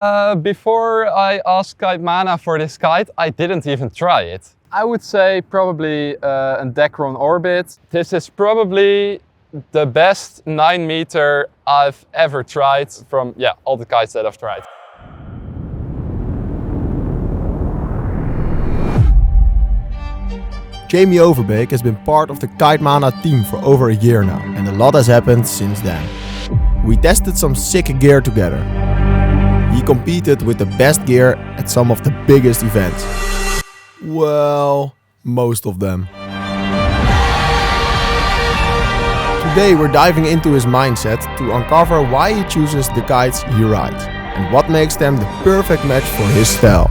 Before I asked Kitemana for this kite, I didn't even try it. I would say probably a Decron Orbit. This is probably the best 9 meter I've ever tried from all the kites that I've tried. Jamie Overbeek has been part of the Kitemana team for over a year now, and a lot has happened since then. We tested some sick gear together. He competed with the best gear at some of the biggest events. Well, most of them. Today we're diving into his mindset to uncover why he chooses the kites he rides and what makes them the perfect match for his style.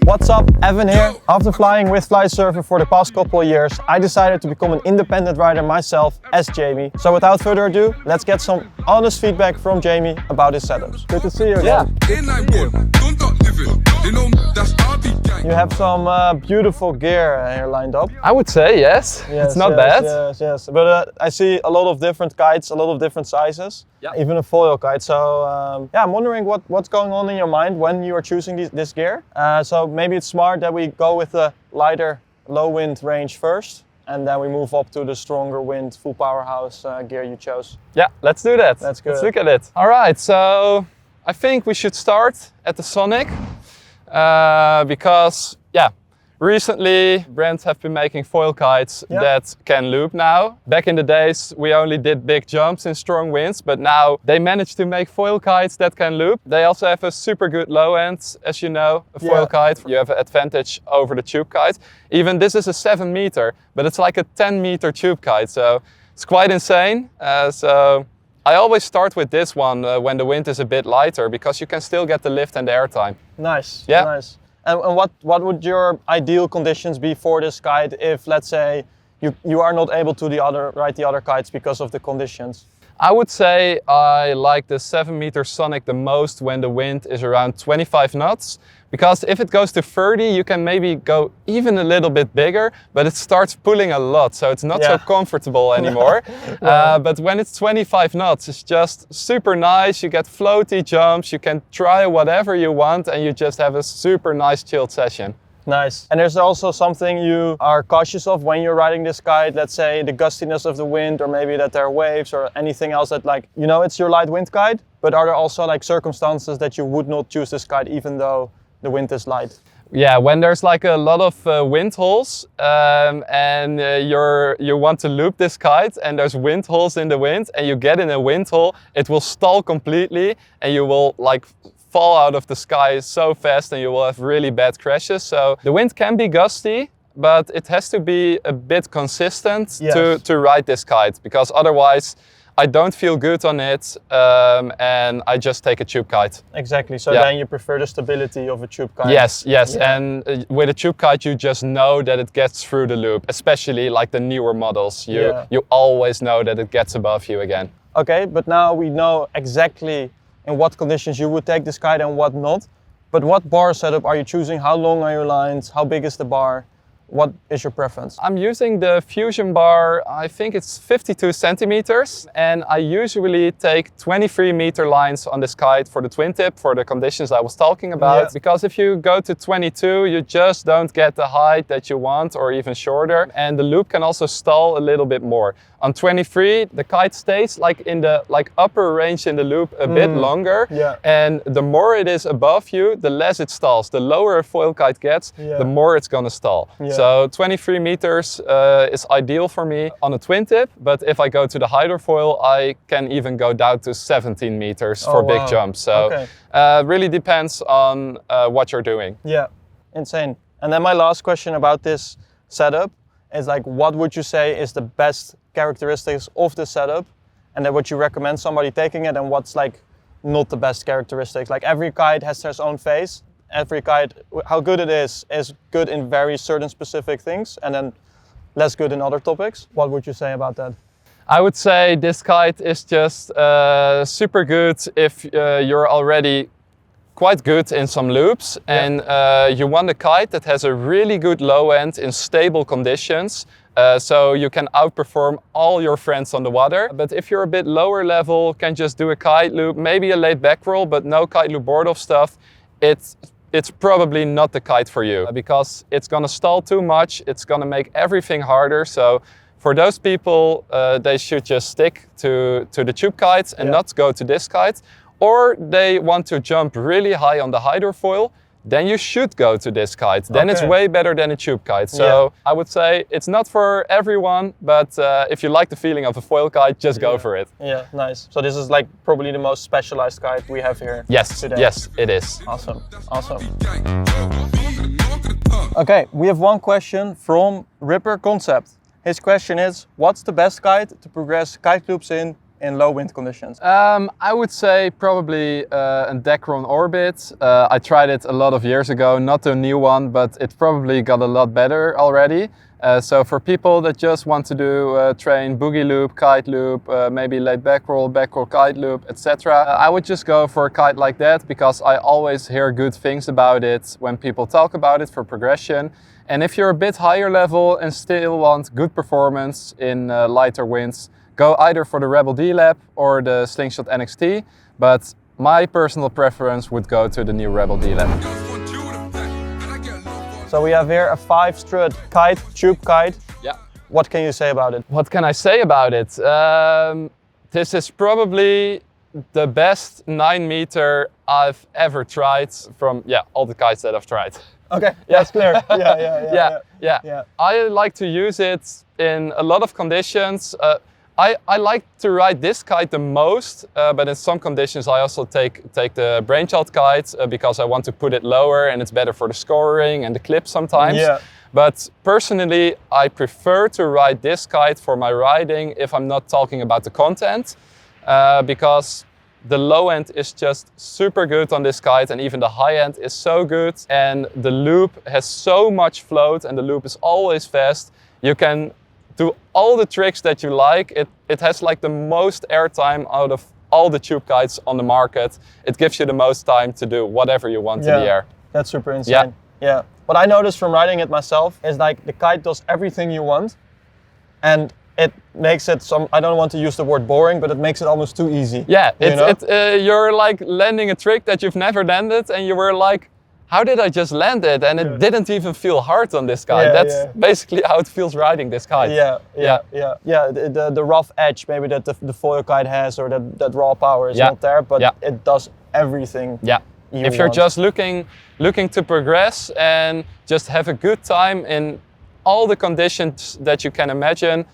What's up, Evan here. After flying with Flysurfer for the past couple of years, I decided to become an independent rider myself as Jamie. So without further ado, let's get some honest feedback from Jamie about his setups. Good to see you again. You have some beautiful gear here lined up. I would say yes, it's not bad. Yes. But I see a lot of different kites, a lot of different sizes. Yeah. Even a foil kite. So I'm wondering what's going on in your mind when you are choosing this gear. So maybe it's smart that we go with the lighter low wind range first, and then we move up to the stronger wind full powerhouse gear you chose. Yeah, let's do that. That's good. Let's look at it. All right, so I think we should start at the Sonic because recently brands have been making foil kites that can loop now. Back in the days we only did big jumps in strong winds, but now they managed to make foil kites that can loop. They also have a super good low end, as you know, a foil kite. You have an advantage over the tube kite. Even this is a 7 meter, but it's like a 10 meter tube kite, so it's quite insane. So I always start with this one when the wind is a bit lighter, because you can still get the lift and the airtime. Nice, yeah. Nice. And what would your ideal conditions be for this kite if, let's say, you are not able to ride the other kites because of the conditions? I would say I like the 7 meter Sonic the most when the wind is around 25 knots. Because if it goes to 30, you can maybe go even a little bit bigger, but it starts pulling a lot, so it's not so comfortable anymore. But when it's 25 knots, it's just super nice. You get floaty jumps, you can try whatever you want, and you just have a super nice chilled session. Nice. And there's also something you are cautious of when you're riding this kite, let's say the gustiness of the wind, or maybe that there are waves or anything else that, like, you know, it's your light wind kite, but are there also like circumstances that you would not choose this kite even though the wind is light? Yeah, when there's like a lot of wind holes and you want to loop this kite and there's wind holes in the wind and you get in a wind hole, it will stall completely and you will like fall out of the sky so fast and you will have really bad crashes. So the wind can be gusty, but it has to be a bit consistent to ride this kite, because otherwise I don't feel good on it and I just take a tube kite. Exactly, so then you prefer the stability of a tube kite. Yes, and with a tube kite you just know that it gets through the loop, especially like the newer models. You always know that it gets above you again. Okay, but now we know exactly in what conditions you would take this kite and what not. But what bar setup are you choosing? How long are your lines? How big is the bar? What is your preference? I'm using the Fusion bar, I think it's 52 centimeters, and I usually take 23 meter lines on this kite for the twin tip, for the conditions I was talking about. Because if you go to 22, you just don't get the height that you want, or even shorter, and the loop can also stall a little bit more. On 23, the kite stays like in the upper range in the loop a bit longer, and the more it is above you, the less it stalls. The lower a foil kite gets, the more it's gonna stall. So 23 meters is ideal for me on a twin tip, but if I go to the hydrofoil, I can even go down to 17 meters for big jumps. So really depends on what you're doing. Yeah, insane. And then my last question about this setup is, like, what would you say is the best characteristics of the setup, and then would you recommend somebody taking it, and what's like not the best characteristics? Like, every kite has their own face. Every kite, how good it is good in very certain specific things, and then less good in other topics. What would you say about that? I would say this kite is just super good if you're already quite good in some loops, and you want a kite that has a really good low end in stable conditions, so you can outperform all your friends on the water. But if you're a bit lower level, can just do a kite loop, maybe a laid back roll, but no kite loop board off stuff, it's probably not the kite for you, because it's gonna stall too much, it's gonna make everything harder. So for those people, they should just stick to the tube kites and not go to this kite. Or they want to jump really high on the hydrofoil, then you should go to this kite. Then it's way better than a tube kite. So I would say it's not for everyone, but if you like the feeling of a foil kite, just go for it. Yeah, nice. So this is like probably the most specialized kite we have here today. Yes, it is. Awesome, awesome. Okay, we have one question from Ripper Concept. His question is, what's the best kite to progress kite loops in low wind conditions? I would say probably a Decron Orbit. I tried it a lot of years ago, not a new one, but it probably got a lot better already. So for people that just want to do train boogie loop, kite loop, maybe laid back roll kite loop, etc. I would just go for a kite like that, because I always hear good things about it when people talk about it for progression. And if you're a bit higher level and still want good performance in lighter winds, go either for the Rebel D Lab or the Slingshot NXT, but my personal preference would go to the new Rebel D Lab. So we have here a 5-strut kite, tube kite. Yeah. What can you say about it? What can I say about it? This is probably the best 9-meter I've ever tried from all the kites that I've tried. Okay, that's clear. Yeah. I like to use it in a lot of conditions. I like to ride this kite the most, but in some conditions I also take the Brainchild kite because I want to put it lower and it's better for the scoring and the clip sometimes. Yeah. But personally, I prefer to ride this kite for my riding if I'm not talking about the content, because the low end is just super good on this kite, and even the high end is so good, and the loop has so much float and the loop is always fast. You can do all the tricks that you like. It has like the most airtime out of all the tube kites on the market. It gives you the most time to do whatever you want in the air. That's super insane. Yeah. What I noticed from riding it myself is like the kite does everything you want, and it makes it I don't want to use the word boring, but it makes it almost too easy. Yeah, you're like landing a trick that you've never landed and you were like, how did I just land it? And it didn't even feel hard on this kite. That's basically how it feels riding this kite. The rough edge maybe that the foil kite has, or that raw power is not there, but it does everything. Yeah. If you're just looking to progress and just have a good time in all the conditions that you can imagine,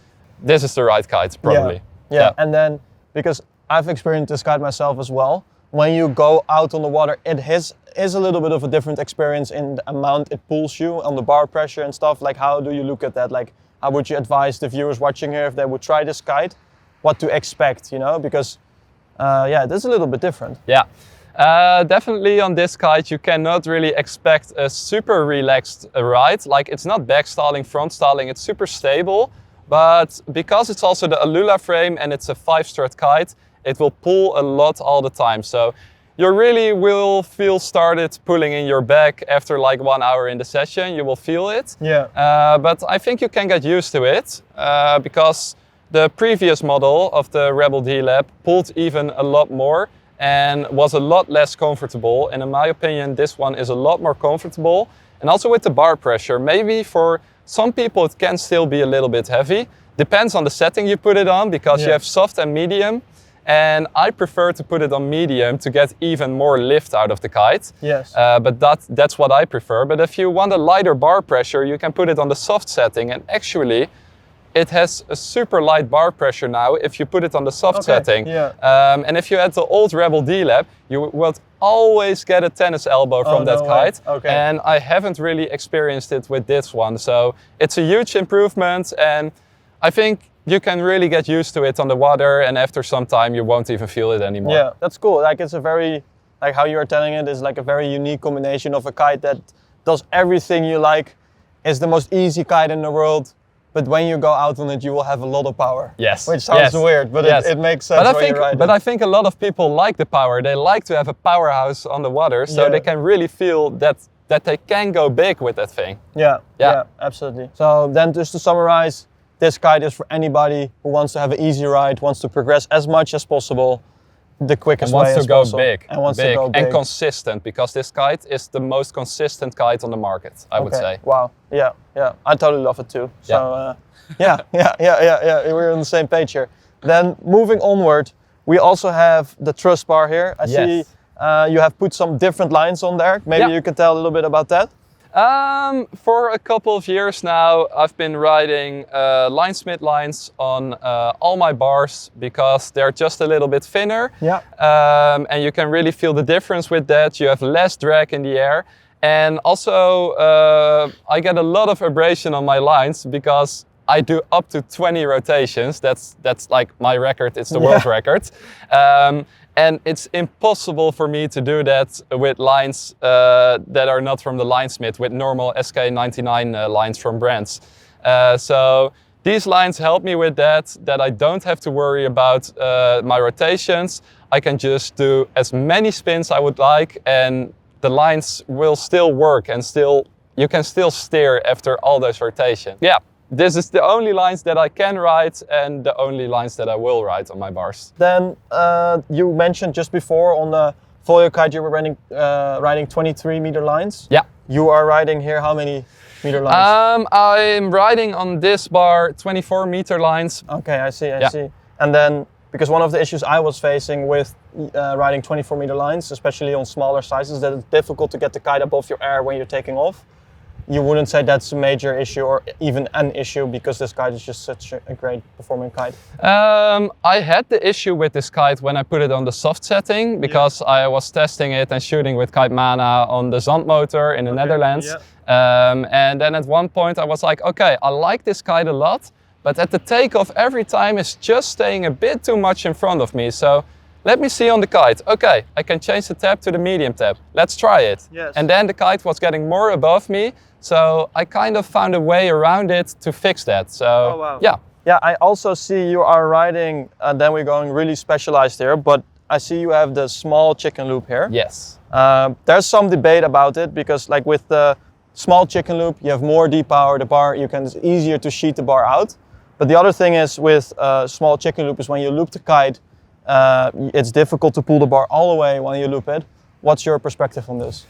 this is the right kite, probably. Yeah. And then, because I've experienced this kite myself as well, when you go out on the water, it is a little bit of a different experience in the amount it pulls you on the bar pressure and stuff. Like, how do you look at that? Like, how would you advise the viewers watching here, if they would try this kite, what to expect, because it is a little bit different. Yeah. Definitely on this kite, you cannot really expect a super relaxed ride. Like, it's not back stalling, front stalling, it's super stable. But because it's also the Alula frame and it's a 5-strut kite, it will pull a lot all the time. So you really will feel started pulling in your back after like 1 hour in the session. You will feel it. Yeah. But I think you can get used to it because the previous model of the Rebel D Lab pulled even a lot more and was a lot less comfortable. And in my opinion, this one is a lot more comfortable. And also with the bar pressure, maybe for some people it can still be a little bit heavy. Depends on the setting you put it on, because you have soft and medium. And I prefer to put it on medium to get even more lift out of the kite. Yes. But that's what I prefer. But if you want a lighter bar pressure, you can put it on the soft setting. And actually, it has a super light bar pressure now if you put it on the soft setting. Yeah. And if you had the old Rebel D Lab, you would always get a tennis elbow from that kite. Okay. And I haven't really experienced it with this one. So it's a huge improvement, and I think you can really get used to it on the water, and after some time you won't even feel it anymore. Yeah, that's cool. Like, it's a very, like how you are telling it, is like a very unique combination of a kite that does everything you like, is the most easy kite in the world, but when you go out on it, you will have a lot of power. Yes. Which sounds weird, but it makes sense when you ride it. I think a lot of people like the power. They like to have a powerhouse on the water, so they can really feel that they can go big with that thing. Yeah, absolutely. So then just to summarize, this kite is for anybody who wants to have an easy ride, wants to progress as much as possible, the quickest way as possible. And wants to go big. And consistent, because this kite is the most consistent kite on the market, I would say. Wow, yeah. I totally love it too. So yeah, we're on the same page here. Then moving onward, we also have the thrust bar here. I see you have put some different lines on there. Maybe you can tell a little bit about that? For a couple of years now, I've been riding Linesmith lines on all my bars because they're just a little bit thinner. And you can really feel the difference with that. You have less drag in the air. And also, I get a lot of abrasion on my lines because I do up to 20 rotations. That's like my record. It's the world record. And it's impossible for me to do that with lines that are not from the Linesmith, with normal SK99 lines from brands. So these lines help me with that I don't have to worry about my rotations. I can just do as many spins I would like, and the lines will still work, and you can still steer after all those rotations. Yeah. This is the only lines that I can ride and the only lines that I will ride on my bars. Then you mentioned just before on the Volio kite you were riding 23 meter lines. Yeah. You are riding here how many meter lines? I'm riding on this bar 24 meter lines. Okay, I see. And then, because one of the issues I was facing with riding 24 meter lines, especially on smaller sizes, that it's difficult to get the kite above your air when you're taking off. You wouldn't say that's a major issue or even an issue because this kite is just such a great performing kite? I had the issue with this kite when I put it on the soft setting because I was testing it and shooting with Kitemana on the Zandmotor in the Netherlands. And then at one point I was like, okay, I like this kite a lot, but at the takeoff every time it's just staying a bit too much in front of me. So let me see on the kite. Okay, I can change the tab to the medium tab. Let's try it. And then the kite was getting more above me. So I kind of found a way around it to fix that. So yeah, I also see you are riding, and then we're going really specialized here, but I see you have the small chicken loop here. Yes. There's some debate about it because like with the small chicken loop, you have more depower, the bar, it's easier to sheet the bar out. But the other thing is with small chicken loop is when you loop the kite, it's difficult to pull the bar all the way when you loop it. What's your perspective on this?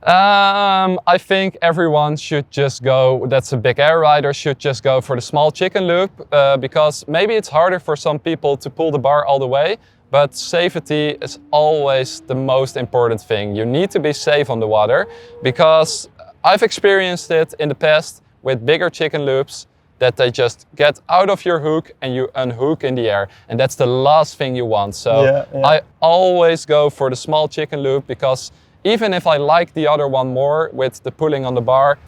I think everyone should just go, that's a big air rider, should just go for the small chicken loop because maybe it's harder for some people to pull the bar all the way, but safety is always the most important thing. You need to be safe on the water because I've experienced it in the past with bigger chicken loops that they just get out of your hook and you unhook in the air, and that's the last thing you want. So I always go for the small chicken loop because even if I like the other one more with the pulling on the bar,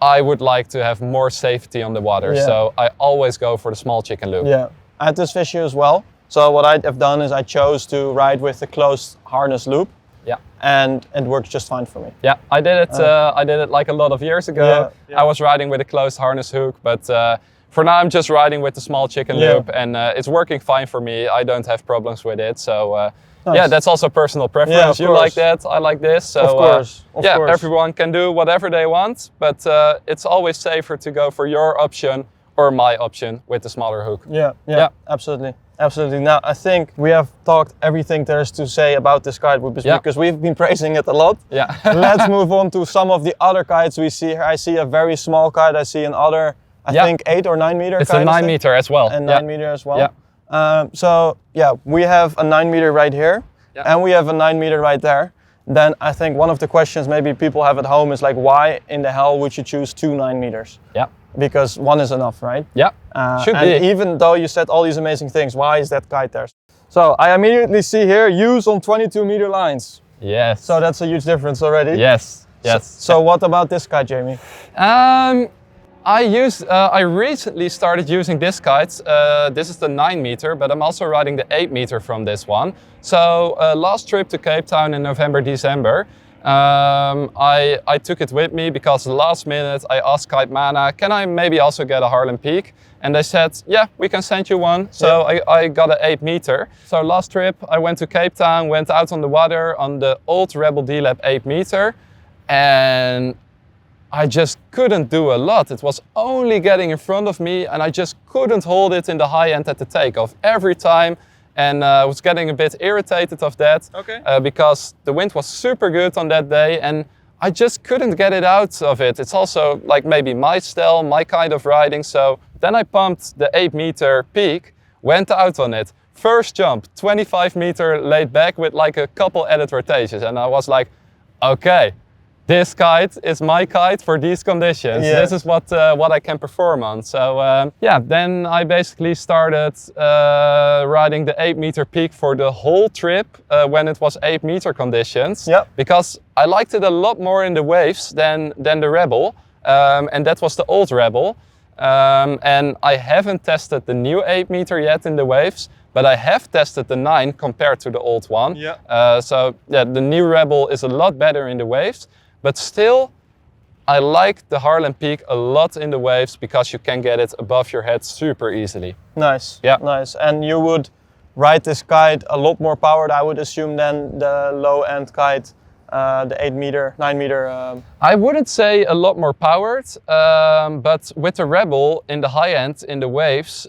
I would like to have more safety on the water. So I always go for the small chicken loop. Yeah, I had this issue as well. So what I have done is I chose to ride with the closed harness loop. And it works just fine for me. Yeah, I did it like a lot of years ago. I was riding with a closed harness hook, but for now I'm just riding with the small chicken loop, and it's working fine for me. I don't have problems with it. So yeah, that's also personal preference. You like that, I like this. So of course. Everyone can do whatever they want, but it's always safer to go for your option or my option with the smaller hook. Yeah, absolutely. Absolutely. Now, I think we have talked everything there is to say about this kite because we've been praising it a lot. Let's move on to some of the other kites we see here. I see a very small kite. I see another, I think 8 or 9 meter it's kite. It's a 9 meter as well. And 9 meter as well. So yeah, we have a 9 meter right here and we have a 9 meter right there. Then I think one of the questions maybe people have at home is like, why in the hell would you choose 2 9 meters? Because one is enough, right? Should be. Even though you said all these amazing things, why is that kite there? So I immediately see here, use on 22 meter lines. Yes. So that's a huge difference already. Yes. So what about this kite, Jamie? I recently started using this kite. This is the 9 meter, but I'm also riding the 8 meter from this one. So last trip to Cape Town in November, December, I took it with me because the last minute I asked Kitemana, can I maybe also get a Harlem Peak? And they said, yeah, we can send you one. So I got an 8 meter. So last trip I went to Cape Town, went out on the water on the old Rebel D Lab 8 meter. And I just couldn't do a lot. It was only getting in front of me and I just couldn't hold it in the high end at the takeoff every time. And I was getting a bit irritated of that because the wind was super good on that day and I just couldn't get it out of it. It's also like maybe my style, my kind of riding. So then I pumped the 8 meter peak, went out on it. First jump, 25 meter laid back with like a couple added rotations. And I was like, okay, this kite is my kite for these conditions. Yeah. This is what I can perform on. So yeah, then I basically started riding the 8 meter peak for the whole trip when it was 8 meter conditions. Yep. Because I liked it a lot more in the waves than the Rebel. And that was the old Rebel. And I haven't tested the new 8 meter yet in the waves. But I have tested the 9 compared to the old one. Yeah. So yeah, the new Rebel is a lot better in the waves. But still, I like the Harlem Peak a lot in the waves because you can get it above your head super easily. Nice, yeah. Nice. And you would ride this kite a lot more powered, I would assume, than the low-end kite, the 8 meter, 9 meter. I wouldn't say a lot more powered, but with the Rebel in the high end, in the waves,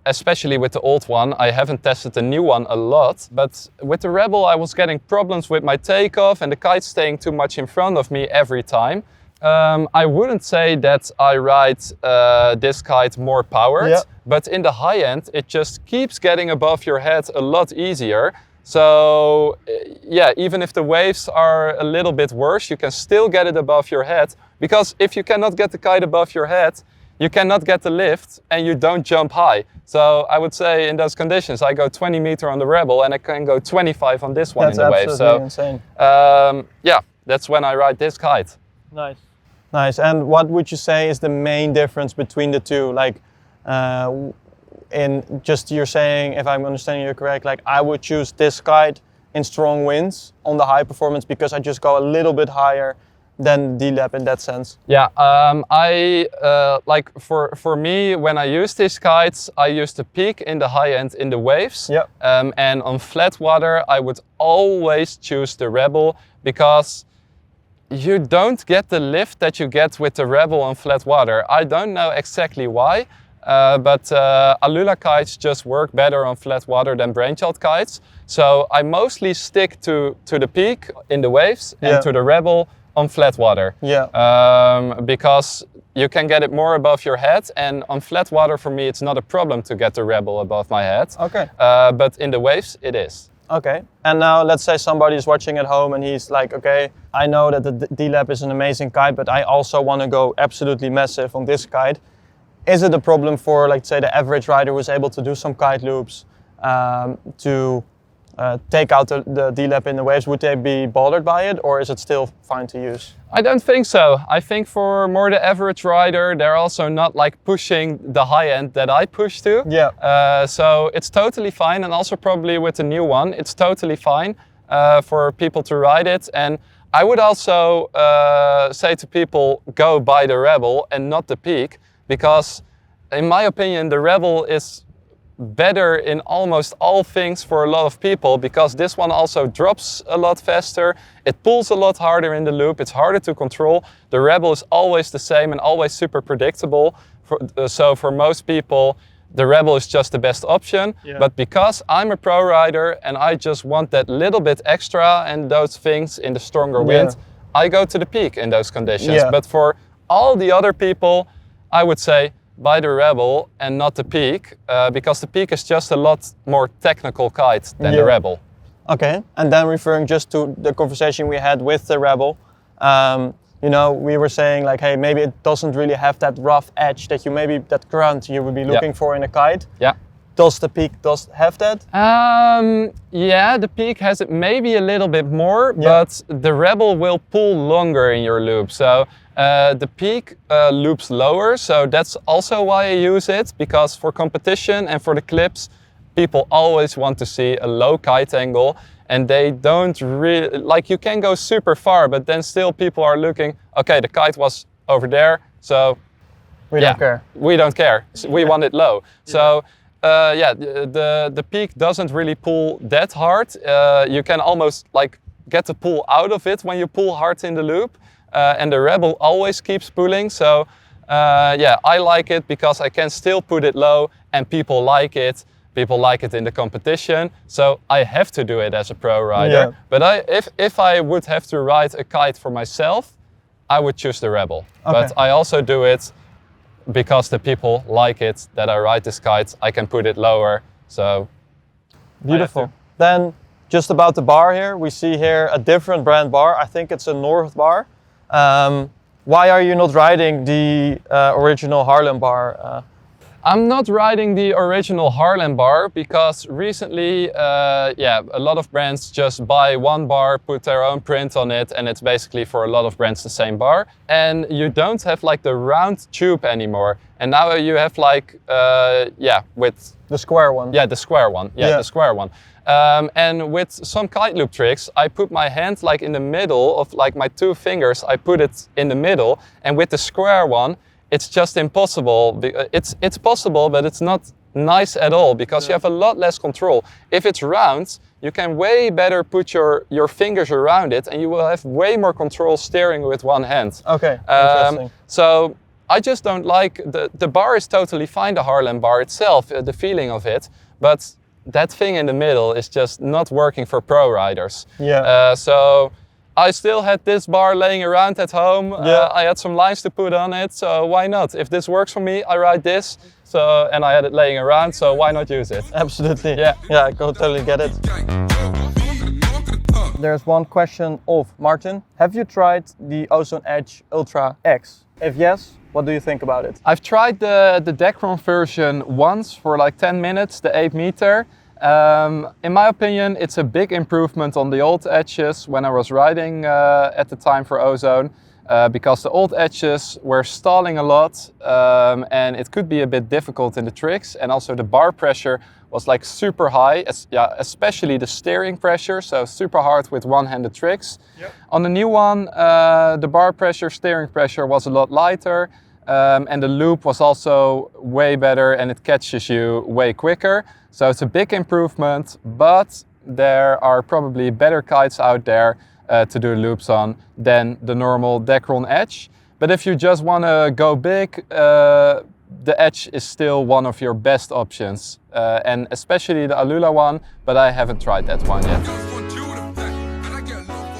especially with the old one, I haven't tested the new one a lot, but with the Rebel I was getting problems with my takeoff and the kite staying too much in front of me every time. I wouldn't say that I ride this kite more powered, but in the high end it just keeps getting above your head a lot easier. So yeah, even if the waves are a little bit worse, you can still get it above your head. Because if you cannot get the kite above your head, you cannot get the lift and you don't jump high. So I would say in those conditions, I go 20 meter on the Rebel and I can go 25 on this one in the wave. So insane. Yeah, that's when I ride this kite. Nice. Nice. And what would you say is the main difference between the two? Like, in just you're saying, if I'm understanding you correct, like I would choose this kite in strong winds on the high performance because I just go a little bit higher than D-Lab in that sense. Yeah, I like for me when I use these kites, I use the peak in the high end in the waves. Yep. And on flat water, I would always choose the Rebel because you don't get the lift that you get with the Rebel on flat water. I don't know exactly why. But Alula kites just work better on flat water than brainchild kites. So I mostly stick to the peak in the waves and to the Rebel on flat water. Yeah. Because you can get it more above your head, and on flat water for me it's not a problem to get the Rebel above my head. Okay. But in the waves it is. Okay. And now let's say somebody is watching at home and he's like, okay, I know that the D-Lab is an amazing kite, but I also want to go absolutely massive on this kite. Is it a problem for, like, say, the average rider who is able to do some kite loops to take out the D-Lab in the waves? Would they be bothered by it, or is it still fine to use? I don't think so. I think for more the average rider, they're also not like pushing the high end that I push to. Yeah. So it's totally fine, and also probably with the new one, it's totally fine for people to ride it. And I would also say to people, go buy the Rebel and not the Peak. Because in my opinion, the Rebel is better in almost all things for a lot of people because this one also drops a lot faster, it pulls a lot harder in the loop, it's harder to control. The Rebel is always the same and always super predictable. So for most people, the Rebel is just the best option. Yeah. But because I'm a pro rider and I just want that little bit extra and those things in the stronger wind, I go to the Peak in those conditions. Yeah. But for all the other people, I would say buy the Rebel and not the Peak, because the Peak is just a lot more technical kite than the Rebel. Okay, and then referring just to the conversation we had with the Rebel, you know, we were saying like, hey, maybe it doesn't really have that rough edge that that grunt you would be looking for in a kite. Yeah. Does the Peak have that? Yeah, the Peak has it maybe a little bit more, but the Rebel will pull longer in your loop. So the Peak loops lower, so that's also why I use it, because for competition and for the clips, people always want to see a low kite angle, and they don't really, like you can go super far, but then still people are looking, okay, the kite was over there, so we don't care. We don't care, we want it low. So the peak doesn't really pull that hard. You can almost like get the pull out of it when you pull hard in the loop, and the Rebel always keeps pulling. So I like it because I can still put it low and people like it. People like it in the competition, so I have to do it as a pro rider. Yeah. But if I would have to ride a kite for myself, I would choose the Rebel. Okay. But I also do it because the people like it, that I ride this kite, I can put it lower, so. Beautiful. Then, just about the bar here, we see here a different brand bar. I think it's a North bar. Why are you not riding the original Harlem bar? I'm not riding the original Harlem bar because recently, a lot of brands just buy one bar, put their own print on it, and it's basically for a lot of brands the same bar. And you don't have like the round tube anymore. And now you have like, with The square one. Yeah, the square one. Yeah, the square one. And with some kite loop tricks, I put my hand like in the middle of like my two fingers. I put it in the middle, and with the square one, it's just impossible. It's possible, but it's not nice at all because you have a lot less control. If it's round, you can way better put your fingers around it, and you will have way more control steering with one hand. Okay, interesting. So I just don't like the bar is totally fine, the Harlem bar itself, the feeling of it, but that thing in the middle is just not working for pro riders. Yeah. So I still had this bar laying around at home. I had some lines to put on it, so why not? If this works for me, I ride this. So, and I had it laying around, so why not use it? Absolutely. Yeah. Yeah, I totally get it. There's one question of Martin. Have you tried the Ozone Edge Ultra X? If yes, what do you think about it? I've tried the Decron version once for like 10 minutes, the 8 meter. In my opinion, it's a big improvement on the old edges when I was riding at the time for Ozone, because the old edges were stalling a lot, and it could be a bit difficult in the tricks, and also the bar pressure was like super high, especially the steering pressure, so super hard with one-handed tricks. Yep. On the new one, the bar pressure, steering pressure was a lot lighter, and the loop was also way better, and it catches you way quicker. So it's a big improvement, but there are probably better kites out there to do loops on than the normal Decron Edge. But if you just want to go big, the Edge is still one of your best options, and especially the Alula one, but I haven't tried that one yet.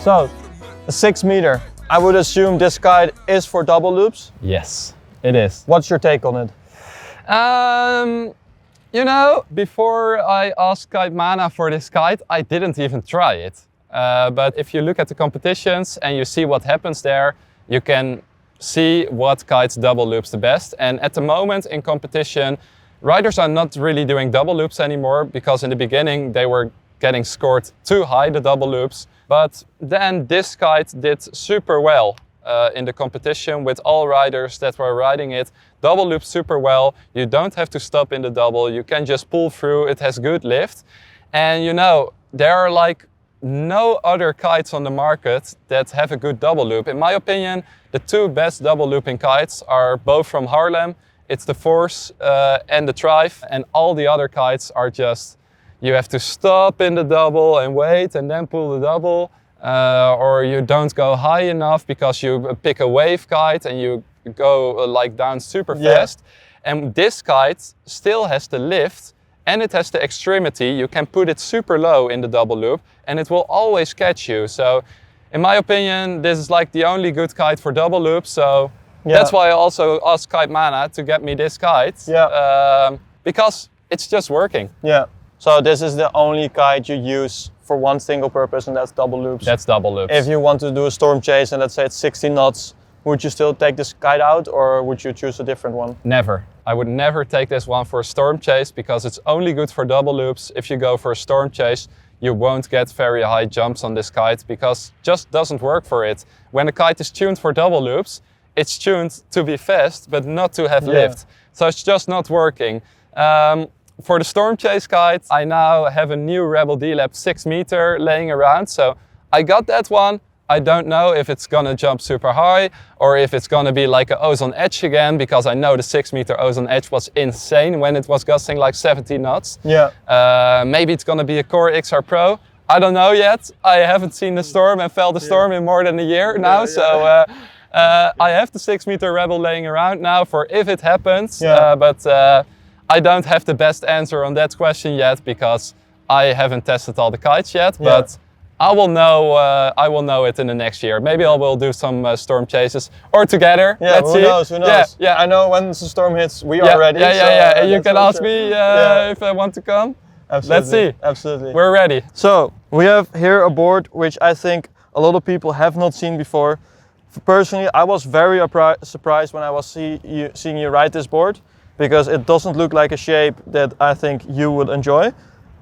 So, a 6 meter. I would assume this kite is for double loops? Yes, it is. What's your take on it? You know, before I asked Kitemana for this kite, I didn't even try it. But if you look at the competitions and you see what happens there, you can see what kites double loops the best. And at the moment in competition, riders are not really doing double loops anymore because in the beginning they were getting scored too high, the double loops. But then this kite did super well in the competition with all riders that were riding it. Double loops super well. You don't have to stop in the double. You can just pull through. It has good lift. And you know, there are like no other kites on the market that have a good double loop. In my opinion, the two best double looping kites are both from Harlem. It's the Force and the Thrive, and all the other kites are just, you have to stop in the double and wait and then pull the double, or you don't go high enough because you pick a wave kite and you go like down super fast. And this kite still has the lift and it has the extremity. You can put it super low in the double loop and it will always catch you. So in my opinion, this is like the only good kite for double loops. So that's why I also asked Kitemana to get me this kite, because it's just working. Yeah. So this is the only kite you use for one single purpose, and that's double loops. That's double loops. If you want to do a storm chase and let's say it's 60 knots, would you still take this kite out or would you choose a different one? Never. I would never take this one for a storm chase because it's only good for double loops. If you go for a storm chase, you won't get very high jumps on this kite because it just doesn't work for it. When a kite is tuned for double loops, it's tuned to be fast, but not to have lift. So it's just not working. for the Storm Chase kite, I now have a new Rebel D Lab 6 meter laying around. So I got that one. I don't know if it's gonna jump super high or if it's gonna be like an Ozone Edge again, because I know the 6 meter Ozone Edge was insane when it was gusting like 70 knots. Yeah. Maybe it's gonna be a Core XR Pro. I don't know yet. I haven't seen the storm and felt the storm in more than a year now. So I have the 6 meter Rebel laying around now for if it happens. But I don't have the best answer on that question yet because I haven't tested all the kites yet. But I will know it in the next year. Maybe I will do some storm chases or together. Yeah, let's who see. knows? Who knows? Yeah. I know when the storm hits, we are ready. And you can ask me if I want to come. Absolutely. Let's see. Absolutely. We're ready. So we have here a board which I think a lot of people have not seen before. Personally, I was very surprised when I was seeing you ride this board, because it doesn't look like a shape that I think you would enjoy.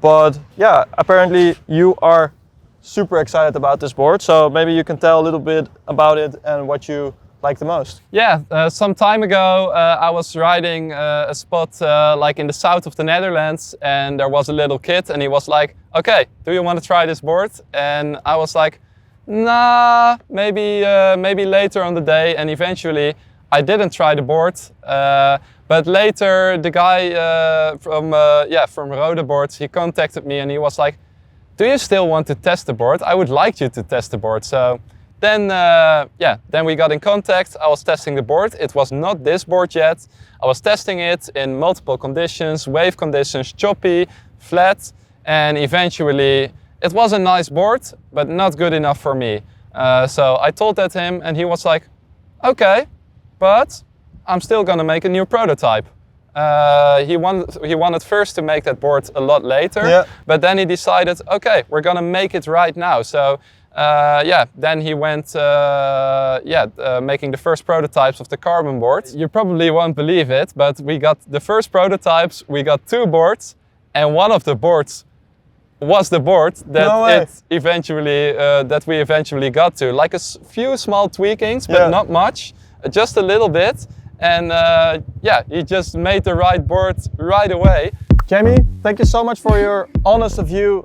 But yeah, apparently you are super excited about this board, so maybe you can tell a little bit about it and what you like the most. Yeah, some time ago I was riding a spot like in the south of the Netherlands, and there was a little kid and he was like, okay, do you want to try this board? And I was like, nah, maybe later on the day, and eventually I didn't try the board. But later the guy from Rode Boards, he contacted me and he was like, do you still want to test the board? I would like you to test the board. So then we got in contact. I was testing the board. It was not this board yet. I was testing it in multiple conditions, wave conditions, choppy, flat, and eventually it was a nice board, but not good enough for me. So I told that to him and he was like, okay, but I'm still gonna make a new prototype. He wanted first to make that board a lot later, but then he decided, okay, we're gonna make it right now. So then he went making the first prototypes of the carbon board. You probably won't believe it, but we got the first prototypes, we got 2 boards, and one of the boards was the board that we eventually got to. Like a few small tweakings, but not much, just a little bit. And he just made the right board right away. Jamie, thank you so much for your honest view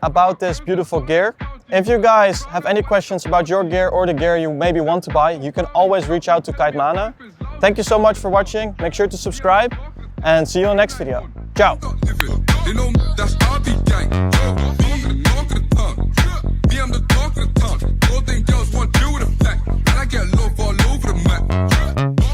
about this beautiful gear. If you guys have any questions about your gear or the gear you maybe want to buy, you can always reach out to Kitemana. Thank you so much for watching. Make sure to subscribe and see you in the next video. Ciao.